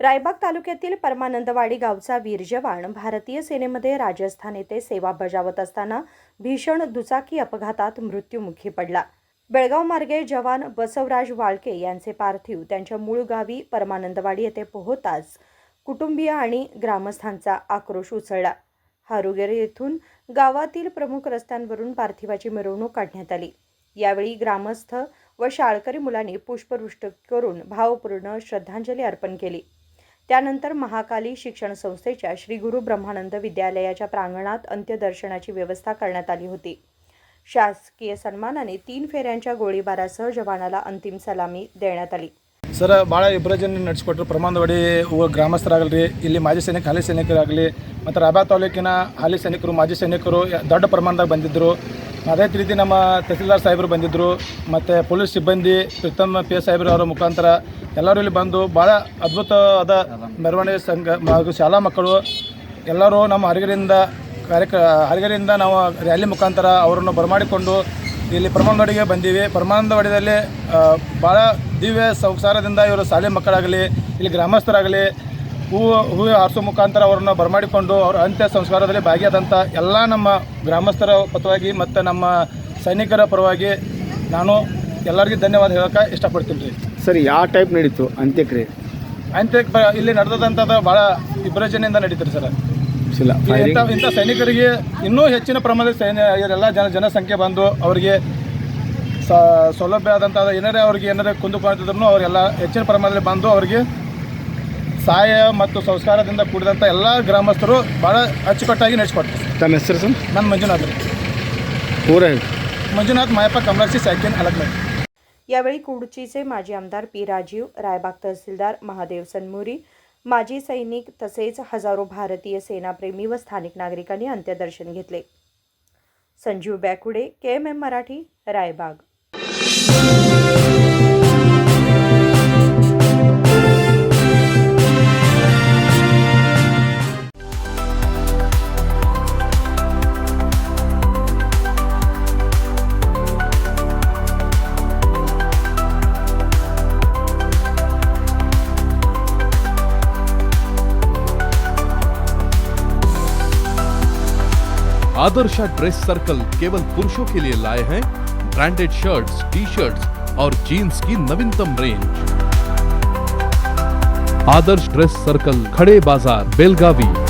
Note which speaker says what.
Speaker 1: रायबाग तालुक्यातील परमानंदवाडी गावचा वीर जवान भारतीय सेनेमध्ये राजस्थान येथे सेवा बजावत असताना भीषण दुचाकी अपघातात मृत्युमुखी पडला। बेळगाव मार्गे जवान बसवराज वाळके यांचे पार्थिव त्यांच्या मूळ गावी परमानंदवाडी येथे पोहोचताच कुटुंबीय आणि ग्रामस्थांचा आक्रोश उसळला। हारुगेरे येथून गावातील प्रमुख रस्त्यांवरून पार्थिवाची मिरवणूक काढण्यात आली। यावेळी ग्रामस्थ व शाळकरी मुलांनी पुष्पवृष्टी करून भावपूर्ण श्रद्धांजली अर्पण केली। त्यानंतर महाकाली शिक्षण संस्थेच्या श्री गुरु ब्रह्मानंद विद्यालयाच्या प्रांगणात अंत्यदर्शनाची व्यवस्था करण्यात आली होती। शासकीय सन्मानाने 3 फेऱ्यांच्या गोळीबारासह जवानाला अंतिम सलामी देण्यात आली।
Speaker 2: ಸರ್ ಭಾಳ ಇಬ್ಬರು ಜನ ನಡೆಸಿಕೊಟ್ರು ಪ್ರಮಾಣವಾಡಿ ಗ್ರಾಮಸ್ಥರಾಗಲಿ ಇಲ್ಲಿ ಮಾಜಿ ಸೈನಿಕ ಹಾಲಿ ಸೈನಿಕರಾಗಲಿ ಮತ್ತು ರಾಯಬಾಗ್ ತಾಲೂಕಿನ ಹಾಲಿ ಸೈನಿಕರು ಮಾಜಿ ಸೈನಿಕರು ದೊಡ್ಡ ಪ್ರಮಾಣದಾಗ ಬಂದಿದ್ದರು। ಅದೇ ರೀತಿ ನಮ್ಮ ತಹಸೀಲ್ದಾರ್ ಸಾಹೇಬರು ಬಂದಿದ್ದರು ಮತ್ತು ಪೊಲೀಸ್ ಸಿಬ್ಬಂದಿ ಪ್ರೀತಮ್ ಪಿ ಎಸ್ ಸಾಹೇಬರು ಅವರ ಮುಖಾಂತರ ಎಲ್ಲರೂ ಇಲ್ಲಿ ಬಂದು ಭಾಳ ಅದ್ಭುತವಾದ ಮೆರವಣಿಗೆ ಸಂಘ ಹಾಗೂ ಶಾಲಾ ಮಕ್ಕಳು ಎಲ್ಲರೂ ನಮ್ಮ ಹರಿಗರಿಂದ ನಾವು ರ್ಯಾಲಿ ಮುಖಾಂತರ ಅವರನ್ನು ಬರಮಾಡಿಕೊಂಡು ಇಲ್ಲಿ ಪ್ರಮಾಣವಾಡಿಗೆ ಬಂದೀವಿ। ಪ್ರಮಾಣವಾಡಿಯಲ್ಲಿ ಭಾಳ ದಿವ್ಯ ಸಂಸಾರದಿಂದ ಇವರು ಶಾಲೆ ಮಕ್ಕಳಾಗಲಿ ಇಲ್ಲಿ ಗ್ರಾಮಸ್ಥರಾಗಲಿ ಹೂವು ಆರಿಸೋ ಮುಖಾಂತರ ಅವರನ್ನು ಬರಮಾಡಿಕೊಂಡು ಅವರ ಅಂತ್ಯ ಸಂಸ್ಕಾರದಲ್ಲಿ ಭಾಗಿಯಾದಂಥ ಎಲ್ಲ ನಮ್ಮ ಗ್ರಾಮಸ್ಥರ ಪರವಾಗಿ ಮತ್ತು ನಮ್ಮ ಸೈನಿಕರ ಪರವಾಗಿ ನಾನು ಎಲ್ಲರಿಗೂ ಧನ್ಯವಾದ ಹೇಳೋಕೆ ಇಷ್ಟಪಡ್ತೀನಿ ರೀ।
Speaker 3: ಸರ್ ಯಾವ ಟೈಪ್ ನಡೀತು ಅಂತ್ಯಕ್ರಿಯೆ?
Speaker 2: ಇಲ್ಲಿ ನಡೆದಂಥದ್ದು ಭಾಳ ವಿಭಜನೆಯಿಂದ ನಡೀತಾರೆ ಸರ್। ಇಂಥ ಸೈನಿಕರಿಗೆ ಇನ್ನೂ ಹೆಚ್ಚಿನ ಪ್ರಮಾಣದ ಜನಸಂಖ್ಯೆ ಬಂದು ಅವರಿಗೆ ಸೌಲಭ್ಯ ಆದಂಥ ಏನಾರೇ ಕುಂದುಕೊಂಡಿದ್ರು ಅವರೆಲ್ಲ ಹೆಚ್ಚಿನ ಪ್ರಮಾಣದಲ್ಲಿ ಬಂದು ಅವರಿಗೆ ಸಹಾಯ ಮತ್ತು ಸಂಸ್ಕಾರದಿಂದ ಕೂಡಿದಂಥ ಎಲ್ಲ ಗ್ರಾಮಸ್ಥರು ಭಾಳ ಅಚ್ಚುಕಟ್ಟಾಗಿ ನಡೆಸಿಕೊಡ್ತಾರೆ।
Speaker 3: ತಮ್ಮ ಹೆಸರು ಸರ್?
Speaker 2: ನಾನು ಮಂಜುನಾಥ್ ರೀ।
Speaker 3: ಪೂರ
Speaker 2: ಮಂಜುನಾಥ್ ಮಾಯಪ್ಪ कमलाक्षी सायकेन अलगमेट।
Speaker 1: यावेळी कुडचीचे माजी आमदार पी राजीव, रायबाग तहसीलदार महादेव सनमुरी, माजी सैनिक तसेच हजारो भारतीय सेनाप्रेमी व स्थानिक नागरिकांनी अंत्यदर्शन घेतले। संजीव बॅकुडे, KMM मराठी, रायबाग।
Speaker 4: आदर्श ड्रेस सर्कल केवल पुरुषों के लिए लाए हैं ब्रांडेड शर्ट्स, टी-शर्ट्स और जीन्स की नवीनतम रेंज। आदर्श ड्रेस सर्कल, खड़े बाजार, बेलगावी।